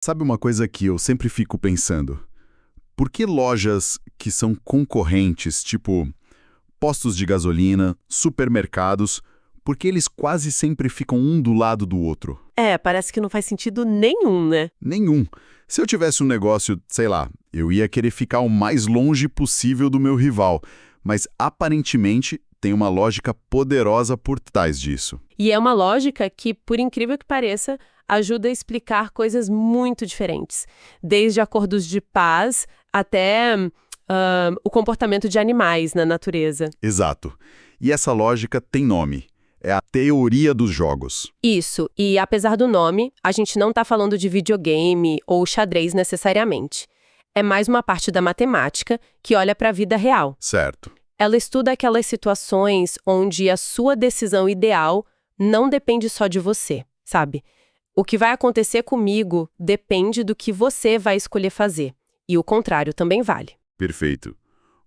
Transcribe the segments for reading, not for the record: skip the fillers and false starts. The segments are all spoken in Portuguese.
Sabe uma coisa que eu sempre fico pensando? Por que lojas que são concorrentes, tipo postos de gasolina, supermercados, por que eles quase sempre ficam um do lado do outro? Parece que não faz sentido nenhum, né? Nenhum. Se eu tivesse um negócio, sei lá, eu ia querer ficar o mais longe possível do meu rival, mas aparentemente tem uma lógica poderosa por trás disso. E é uma lógica que, por incrível que pareça, ajuda a explicar coisas muito diferentes. Desde acordos de paz até o comportamento de animais na natureza. Exato. E essa lógica tem nome. É a teoria dos jogos. Isso, e apesar do nome, a gente não está falando de videogame ou xadrez necessariamente. É mais uma parte da matemática que olha para a vida real. Certo. Ela estuda aquelas situações onde a sua decisão ideal não depende só de você, sabe? O que vai acontecer comigo depende do que você vai escolher fazer. E o contrário também vale. Perfeito.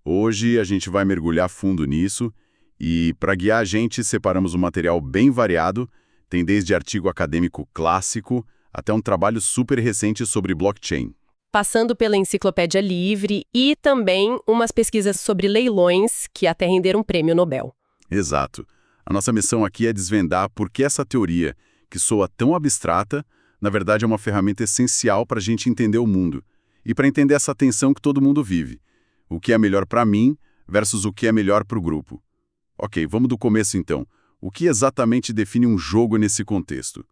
Hoje a gente vai mergulhar fundo nisso e, para guiar a gente, separamos um material bem variado. Tem desde artigo acadêmico clássico até um trabalho super recente sobre blockchain. Passando pela Enciclopédia Livre e também umas pesquisas sobre leilões que até renderam um prêmio Nobel. Exato. A nossa missão aqui é desvendar por que essa teoria, que soa tão abstrata, na verdade é uma ferramenta essencial para a gente entender o mundo e para entender essa tensão que todo mundo vive. O que é melhor para mim versus o que é melhor para o grupo. Ok, vamos do começo então. O que exatamente define um jogo nesse contexto?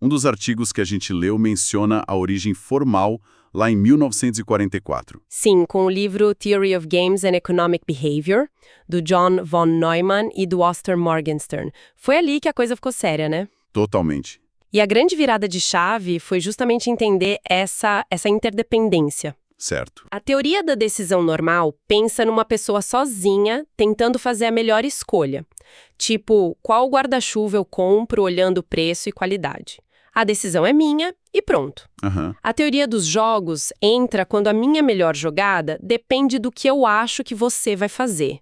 Um dos artigos que a gente leu menciona a origem formal lá em 1944. Sim, com o livro Theory of Games and Economic Behavior, do John von Neumann e do Oster Morgenstern. Foi ali que a coisa ficou séria, né? Totalmente. E a grande virada de chave foi justamente entender essa interdependência. Certo. A teoria da decisão normal pensa numa pessoa sozinha tentando fazer a melhor escolha. Tipo, qual guarda-chuva eu compro olhando preço e qualidade? A decisão é minha e pronto. A teoria dos jogos entra quando a minha melhor jogada depende do que eu acho que você vai fazer.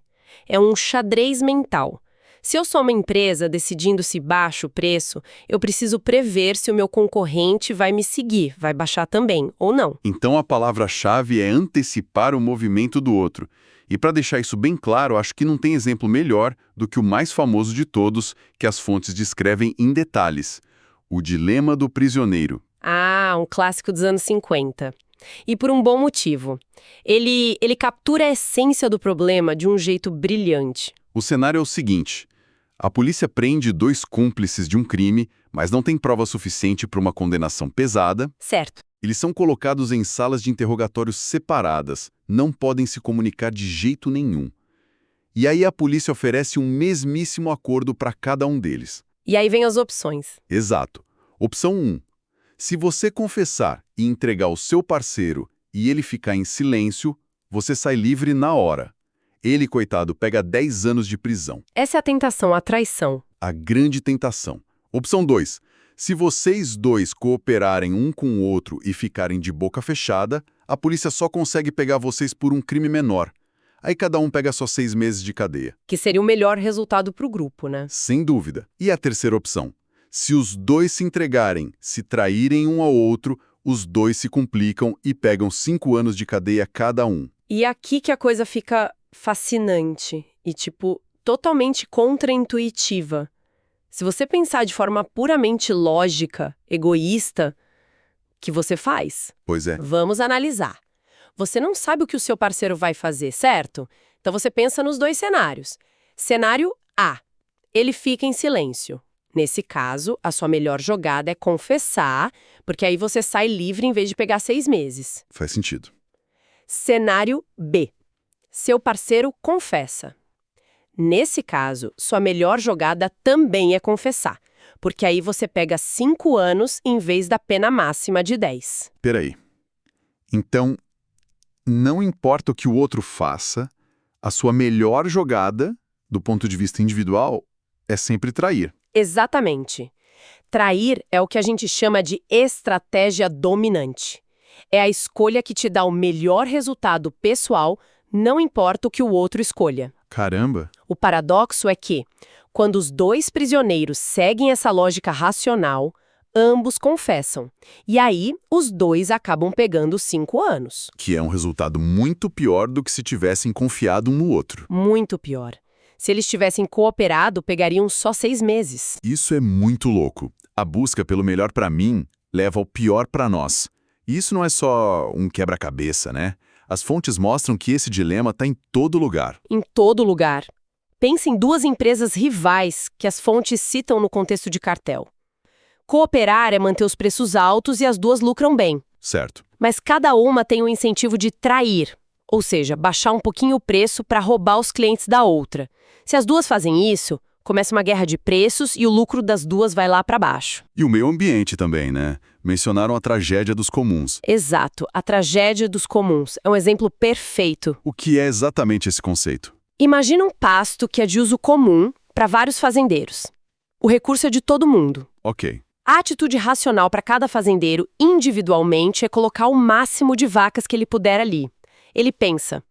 É um xadrez mental. Se eu sou uma empresa decidindo se baixa o preço, eu preciso prever se o meu concorrente vai me seguir, vai baixar também, ou não. Então a palavra-chave é antecipar o movimento do outro. E para deixar isso bem claro, acho que não tem exemplo melhor do que o mais famoso de todos, que as fontes descrevem em detalhes. O dilema do prisioneiro. Ah, um clássico dos anos 50. E por um bom motivo. Ele captura a essência do problema de um jeito brilhante. O cenário é o seguinte: a polícia prende 2 cúmplices de um crime, mas não tem prova suficiente para uma condenação pesada. Certo. Eles são colocados em salas de interrogatórios separadas, não podem se comunicar de jeito nenhum. E aí a polícia oferece um mesmíssimo acordo para cada um deles. E aí vem as opções. Exato. Opção 1. Se você confessar e entregar o seu parceiro e ele ficar em silêncio, você sai livre na hora. Ele, coitado, pega 10 anos de prisão. Essa é a tentação, a traição. A grande tentação. Opção 2. Se vocês dois cooperarem um com o outro e ficarem de boca fechada, a polícia só consegue pegar vocês por um crime menor. Aí cada um pega só 6 meses de cadeia. Que seria o melhor resultado para o grupo, né? Sem dúvida. E a terceira opção? Se os dois se entregarem, se traírem um ao outro, os dois se complicam e pegam 5 anos de cadeia cada um. E é aqui que a coisa fica fascinante e, totalmente contraintuitiva. Se você pensar de forma puramente lógica, egoísta, o que você faz? Pois é. Vamos analisar. Você não sabe o que o seu parceiro vai fazer, certo? Então você pensa nos 2 cenários. Cenário A. Ele fica em silêncio. Nesse caso, a sua melhor jogada é confessar, porque aí você sai livre em vez de pegar 6 meses. Faz sentido. Cenário B. Seu parceiro confessa. Nesse caso, sua melhor jogada também é confessar, porque aí você pega 5 anos em vez da pena máxima de 10. Peraí. Então, não importa o que o outro faça, a sua melhor jogada, do ponto de vista individual, é sempre trair. Exatamente. Trair é o que a gente chama de estratégia dominante. É a escolha que te dá o melhor resultado pessoal, não importa o que o outro escolha. Caramba! O paradoxo é que, quando os 2 prisioneiros seguem essa lógica racional, ambos confessam. E aí, os dois acabam pegando 5 anos. Que é um resultado muito pior do que se tivessem confiado um no outro. Muito pior. Se eles tivessem cooperado, pegariam só 6 meses. Isso é muito louco. A busca pelo melhor pra mim leva ao pior pra nós. E isso não é só um quebra-cabeça, né? As fontes mostram que esse dilema está em todo lugar. Em todo lugar. Pense em 2 empresas rivais que as fontes citam no contexto de cartel. Cooperar é manter os preços altos e as duas lucram bem. Certo. Mas cada uma tem o incentivo de trair, ou seja, baixar um pouquinho o preço para roubar os clientes da outra. Se as duas fazem isso, começa uma guerra de preços e o lucro das duas vai lá para baixo. E o meio ambiente também, né? Mencionaram a tragédia dos comuns. Exato, a tragédia dos comuns é um exemplo perfeito. O que é exatamente esse conceito? Imagina um pasto que é de uso comum para vários fazendeiros. O recurso é de todo mundo. Ok. A atitude racional para cada fazendeiro, individualmente, é colocar o máximo de vacas que ele puder ali. Ele pensa,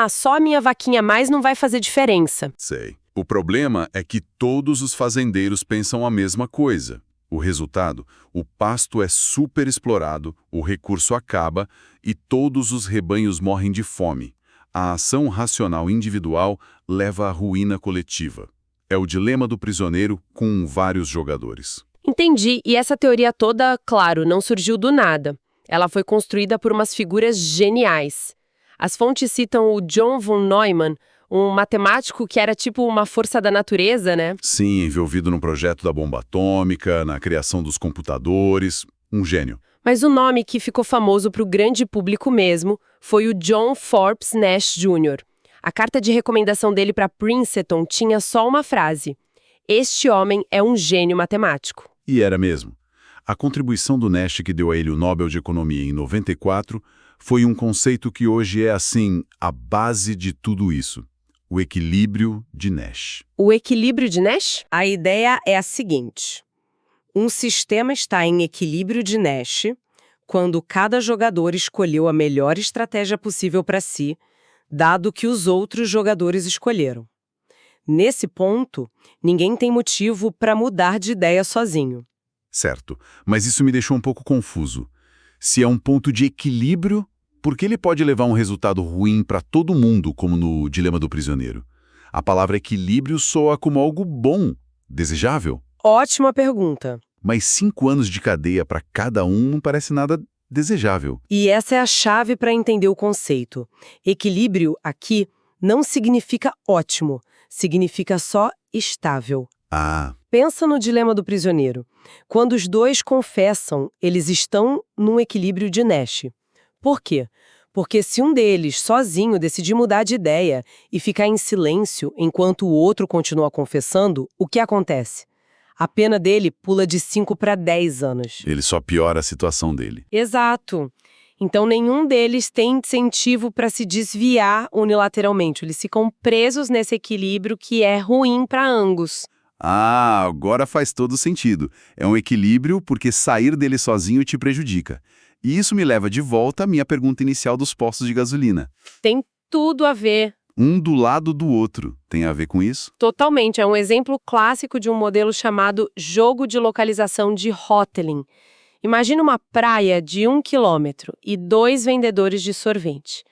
só a minha vaquinha a mais não vai fazer diferença. Sei. O problema é que todos os fazendeiros pensam a mesma coisa. O resultado, o pasto é super explorado, o recurso acaba e todos os rebanhos morrem de fome. A ação racional individual leva à ruína coletiva. É o dilema do prisioneiro com vários jogadores. Entendi, e essa teoria toda, claro, não surgiu do nada. Ela foi construída por umas figuras geniais. As fontes citam o John von Neumann, um matemático que era tipo uma força da natureza, né? Sim, envolvido no projeto da bomba atômica, na criação dos computadores, um gênio. Mas o nome que ficou famoso para o grande público mesmo foi o John Forbes Nash Jr. A carta de recomendação dele para Princeton tinha só uma frase: "Este homem é um gênio matemático." E era mesmo. A contribuição do Nash que deu a ele o Nobel de Economia em 94 foi um conceito que hoje é, assim, a base de tudo isso. O equilíbrio de Nash. O equilíbrio de Nash? A ideia é a seguinte: um sistema está em equilíbrio de Nash quando cada jogador escolheu a melhor estratégia possível para si, dado que os outros jogadores escolheram. Nesse ponto, ninguém tem motivo para mudar de ideia sozinho. Certo, mas isso me deixou um pouco confuso. Se é um ponto de equilíbrio, por que ele pode levar um resultado ruim para todo mundo, como no Dilema do Prisioneiro? A palavra equilíbrio soa como algo bom, desejável. Ótima pergunta. Mas 5 anos de cadeia para cada um não parece nada desejável. E essa é a chave para entender o conceito. Equilíbrio, aqui, não significa ótimo, significa só estável. Pensa no Dilema do Prisioneiro. Quando os dois confessam, eles estão num equilíbrio de Nash. Por quê? Porque se um deles, sozinho, decidir mudar de ideia e ficar em silêncio enquanto o outro continua confessando, o que acontece? A pena dele pula de 5 para 10 anos. Ele só piora a situação dele. Exato. Então, nenhum deles tem incentivo para se desviar unilateralmente. Eles ficam presos nesse equilíbrio que é ruim para ambos. Agora faz todo sentido. É um equilíbrio porque sair dele sozinho te prejudica. E isso me leva de volta à minha pergunta inicial dos postos de gasolina. Tem tudo a ver. Um do lado do outro. Tem a ver com isso? Totalmente. É um exemplo clássico de um modelo chamado jogo de localização de Hotelling. Imagina uma praia de 1 quilômetro e 2 vendedores de sorvete.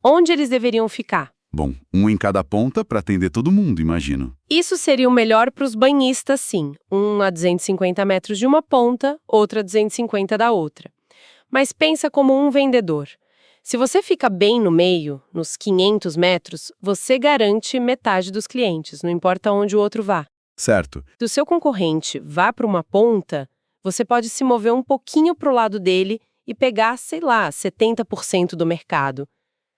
Onde eles deveriam ficar? Bom, um em cada ponta para atender todo mundo, imagino. Isso seria o melhor para os banhistas, sim. Um a 250 metros de uma ponta, outro a 250 da outra. Mas pensa como um vendedor. Se você fica bem no meio, nos 500 metros, você garante metade dos clientes, não importa onde o outro vá. Certo. Se o seu concorrente vá para uma ponta, você pode se mover um pouquinho para o lado dele e pegar, sei lá, 70% do mercado.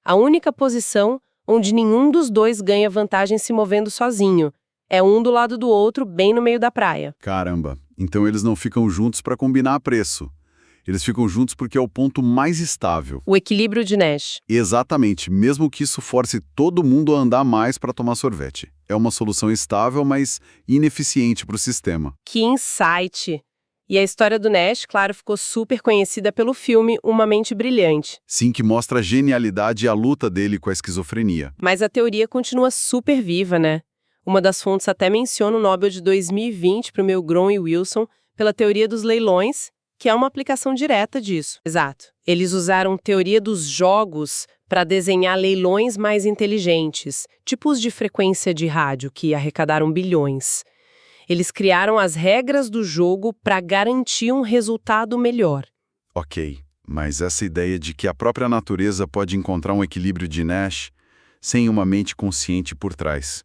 A única posição onde nenhum dos dois ganha vantagem se movendo sozinho. É um do lado do outro, bem no meio da praia. Caramba, então eles não ficam juntos para combinar preço. Eles ficam juntos porque é o ponto mais estável. O equilíbrio de Nash. Exatamente, mesmo que isso force todo mundo a andar mais para tomar sorvete. É uma solução estável, mas ineficiente para o sistema. Que insight! E a história do Nash, claro, ficou super conhecida pelo filme Uma Mente Brilhante. Sim, que mostra a genialidade e a luta dele com a esquizofrenia. Mas a teoria continua super viva, né? Uma das fontes até menciona o Nobel de 2020 para o Milgrom e Wilson pela teoria dos leilões, que é uma aplicação direta disso. Exato. Eles usaram teoria dos jogos para desenhar leilões mais inteligentes, tipos de frequência de rádio que arrecadaram bilhões. Eles criaram as regras do jogo para garantir um resultado melhor. Ok, mas essa ideia de que a própria natureza pode encontrar um equilíbrio de Nash sem uma mente consciente por trás.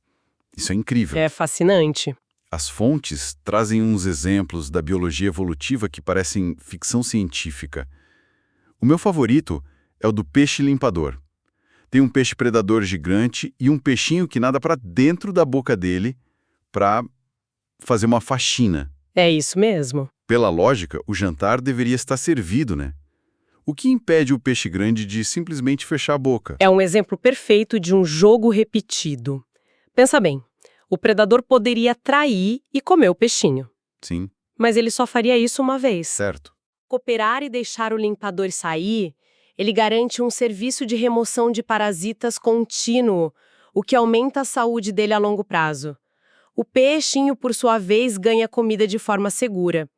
Isso é incrível. É fascinante. As fontes trazem uns exemplos da biologia evolutiva que parecem ficção científica. O meu favorito é o do peixe limpador. Tem um peixe predador gigante e um peixinho que nada para dentro da boca dele para fazer uma faxina. É isso mesmo. Pela lógica, o jantar deveria estar servido, né? O que impede o peixe grande de simplesmente fechar a boca? É um exemplo perfeito de um jogo repetido. Pensa bem, o predador poderia trair e comer o peixinho. Sim, Mas ele só faria isso uma vez. certo. Cooperar e deixar o limpador sair, ele garante um serviço de remoção de parasitas contínuo, o que aumenta a saúde dele a longo prazo. O peixinho, por sua vez, ganha comida de forma segura.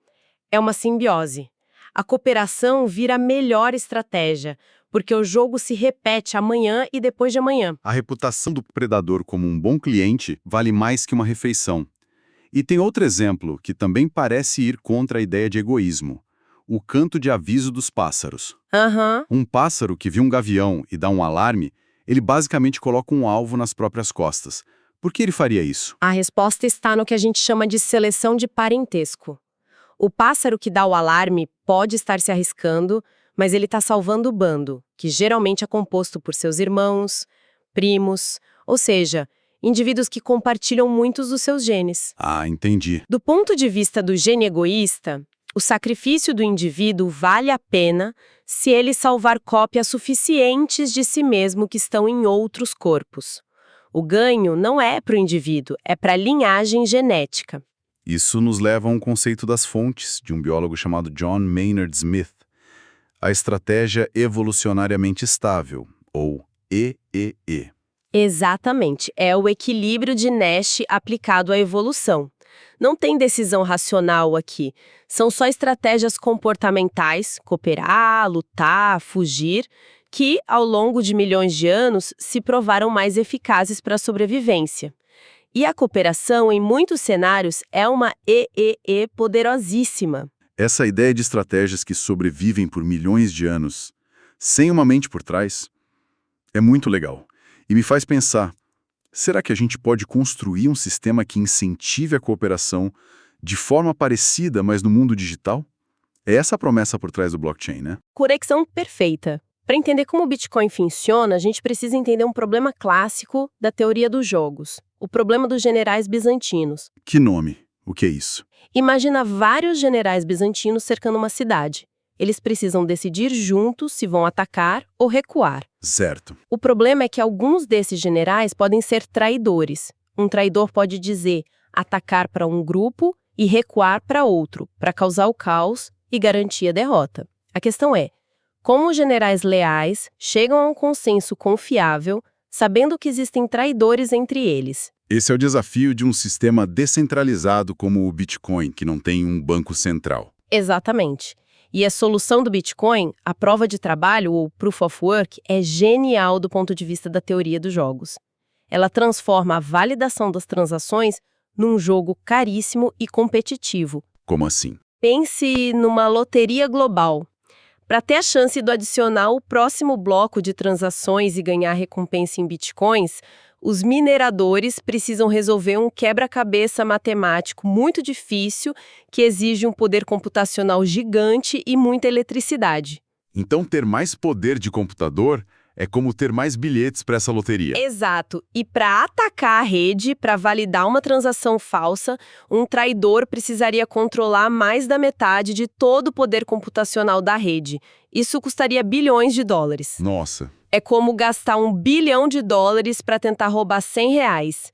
É uma simbiose. A cooperação vira a melhor estratégia, porque o jogo se repete amanhã e depois de amanhã. A reputação do predador como um bom cliente vale mais que uma refeição. E tem outro exemplo que também parece ir contra a ideia de egoísmo. O canto de aviso dos pássaros. Aham. Um pássaro que viu um gavião e dá um alarme, ele basicamente coloca um alvo nas próprias costas. Por que ele faria isso? A resposta está no que a gente chama de seleção de parentesco. O pássaro que dá o alarme pode estar se arriscando, mas ele está salvando o bando, que geralmente é composto por seus irmãos, primos, ou seja, indivíduos que compartilham muitos dos seus genes. Ah, entendi. Do ponto de vista do gene egoísta, o sacrifício do indivíduo vale a pena se ele salvar cópias suficientes de si mesmo que estão em outros corpos. O ganho não é para o indivíduo, é para a linhagem genética. Isso nos leva a um conceito das fontes, de um biólogo chamado John Maynard Smith. A estratégia evolucionariamente estável, ou EEE. Exatamente, é o equilíbrio de Nash aplicado à evolução. Não tem decisão racional aqui, são só estratégias comportamentais, cooperar, lutar, fugir, que, ao longo de milhões de anos, se provaram mais eficazes para a sobrevivência. E a cooperação, em muitos cenários, é uma EEE poderosíssima. Essa ideia de estratégias que sobrevivem por milhões de anos, sem uma mente por trás, é muito legal. E me faz pensar, será que a gente pode construir um sistema que incentive a cooperação de forma parecida, mas no mundo digital? É essa a promessa por trás do blockchain, né? Conexão perfeita. Para entender como o Bitcoin funciona, a gente precisa entender um problema clássico da teoria dos jogos, o problema dos generais bizantinos. Que nome? O que é isso? Imagina vários generais bizantinos cercando uma cidade. Eles precisam decidir juntos se vão atacar ou recuar. Certo. O problema é que alguns desses generais podem ser traidores. Um traidor pode dizer atacar para um grupo e recuar para outro, para causar o caos e garantir a derrota. A questão é, como os generais leais chegam a um consenso confiável, sabendo que existem traidores entre eles? Esse é o desafio de um sistema descentralizado como o Bitcoin, que não tem um banco central. Exatamente. E a solução do Bitcoin, a prova de trabalho, ou Proof of Work, é genial do ponto de vista da teoria dos jogos. Ela transforma a validação das transações num jogo caríssimo e competitivo. Como assim? Pense numa loteria global. Para ter a chance de adicionar o próximo bloco de transações e ganhar recompensa em bitcoins, os mineradores precisam resolver um quebra-cabeça matemático muito difícil que exige um poder computacional gigante e muita eletricidade. Então, ter mais poder de computador é como ter mais bilhetes para essa loteria. Exato. E para atacar a rede, para validar uma transação falsa, um traidor precisaria controlar mais da metade de todo o poder computacional da rede. Isso custaria bilhões de dólares. Nossa. É como gastar $1 bilhão para tentar roubar R$100.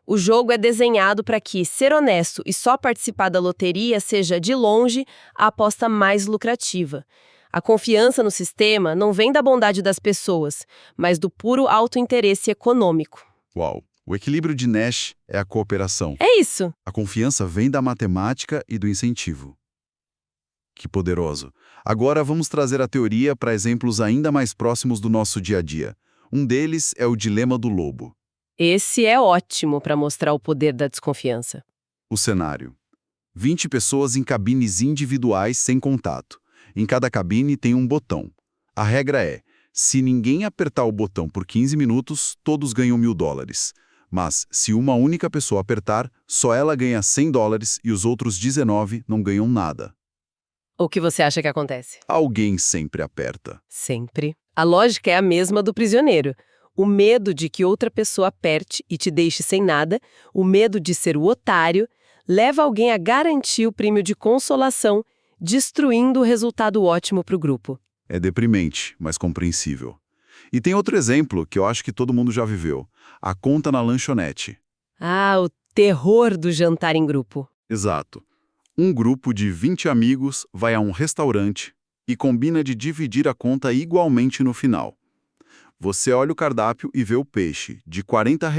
O jogo é desenhado para que ser honesto e só participar da loteria seja, de longe, a aposta mais lucrativa. A confiança no sistema não vem da bondade das pessoas, mas do puro autointeresse econômico. Uau. O equilíbrio de Nash é a cooperação. É isso. A confiança vem da matemática e do incentivo. Que poderoso. Agora vamos trazer a teoria para exemplos ainda mais próximos do nosso dia a dia. Um deles é o dilema do lobo. Esse é ótimo para mostrar o poder da desconfiança. O cenário: 20 pessoas em cabines individuais sem contato. Em cada cabine tem um botão. A regra é, se ninguém apertar o botão por 15 minutos, todos ganham $1.000. Mas, se uma única pessoa apertar, só ela ganha $100 e os outros 19 não ganham nada. O que você acha que acontece? Alguém sempre aperta. Sempre. A lógica é a mesma do prisioneiro. O medo de que outra pessoa aperte e te deixe sem nada, o medo de ser o otário, leva alguém a garantir o prêmio de consolação, destruindo o resultado ótimo para o grupo. É deprimente, mas compreensível. E tem outro exemplo que eu acho que todo mundo já viveu. A conta na lanchonete. Ah, o terror do jantar em grupo. Exato. Um grupo de 20 amigos vai a um restaurante e combina de dividir a conta igualmente no final. Você olha o cardápio e vê o peixe, de R$ 40,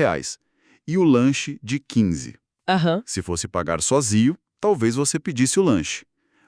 e o lanche, de 15. Aham. Se fosse pagar sozinho, talvez você pedisse o lanche.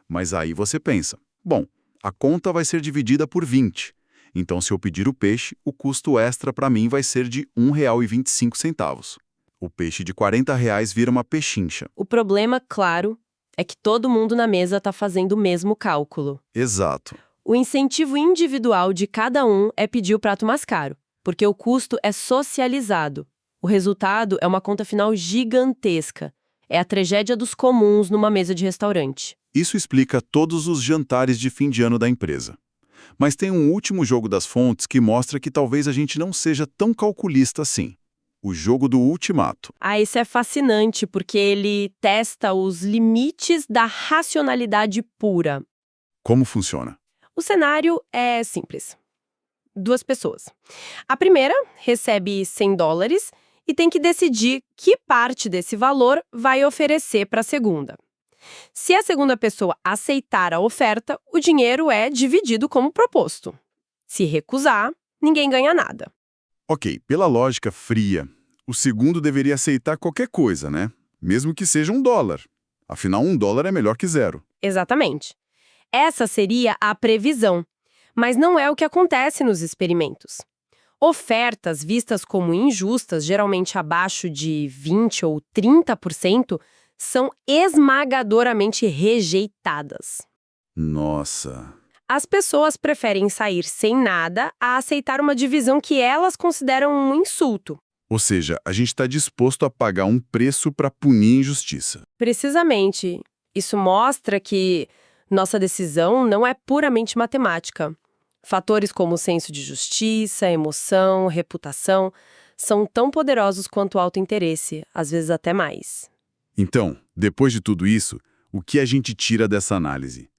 Mas aí você pensa, bom, a conta vai ser dividida por 20. Então, se eu pedir o peixe, o custo extra para mim vai ser de R$ 1,25. O peixe de R$ 40 vira uma pechincha. O problema, claro, é que todo mundo na mesa está fazendo o mesmo cálculo. Exato. O incentivo individual de cada um é pedir o prato mais caro, porque o custo é socializado. O resultado é uma conta final gigantesca. É a tragédia dos comuns numa mesa de restaurante. Isso explica todos os jantares de fim de ano da empresa. Mas tem um último jogo das fontes que mostra que talvez a gente não seja tão calculista assim. O jogo do ultimato. Ah, isso é fascinante, porque ele testa os limites da racionalidade pura. Como funciona? O cenário é simples. 2 pessoas. A primeira recebe $100 e tem que decidir que parte desse valor vai oferecer para a segunda. Se a segunda pessoa aceitar a oferta, o dinheiro é dividido como proposto. Se recusar, ninguém ganha nada. Ok, pela lógica fria, o segundo deveria aceitar qualquer coisa, né? Mesmo que seja $1. Afinal, $1 é melhor que zero. Exatamente. Essa seria a previsão, mas não é o que acontece nos experimentos. Ofertas vistas como injustas, geralmente abaixo de 20% ou 30%, são esmagadoramente rejeitadas. Nossa. As pessoas preferem sair sem nada a aceitar uma divisão que elas consideram um insulto. Ou seja, a gente está disposto a pagar um preço para punir a injustiça. Precisamente. Isso mostra que nossa decisão não é puramente matemática. Fatores como o senso de justiça, emoção, reputação, são tão poderosos quanto o autointeresse, às vezes até mais. Então, depois de tudo isso, o que a gente tira dessa análise?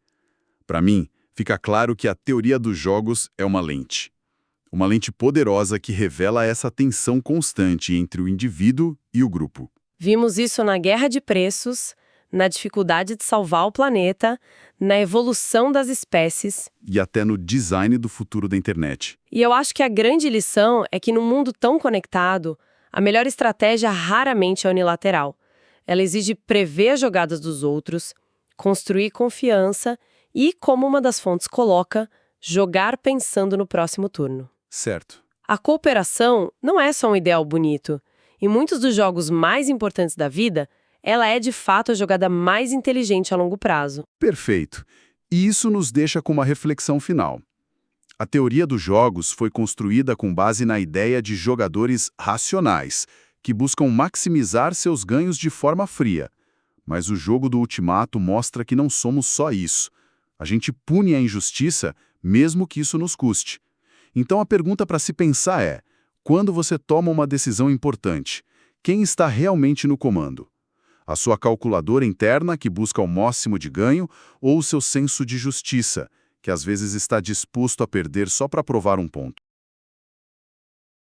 Para mim, fica claro que a teoria dos jogos é uma lente. Uma lente poderosa que revela essa tensão constante entre o indivíduo e o grupo. Vimos isso na guerra de preços, na dificuldade de salvar o planeta, na evolução das espécies. E até no design do futuro da internet. E eu acho que a grande lição é que num mundo tão conectado, a melhor estratégia raramente é unilateral. Ela exige prever as jogadas dos outros, construir confiança e, como uma das fontes coloca, jogar pensando no próximo turno. Certo. A cooperação não é só um ideal bonito. Em muitos dos jogos mais importantes da vida, ela é de fato a jogada mais inteligente a longo prazo. Perfeito. E isso nos deixa com uma reflexão final. A teoria dos jogos foi construída com base na ideia de jogadores racionais, que buscam maximizar seus ganhos de forma fria. Mas o jogo do ultimato mostra que não somos só isso. A gente pune a injustiça, mesmo que isso nos custe. Então a pergunta para se pensar é, quando você toma uma decisão importante, quem está realmente no comando? A sua calculadora interna, que busca o máximo de ganho, ou o seu senso de justiça, que às vezes está disposto a perder só para provar um ponto?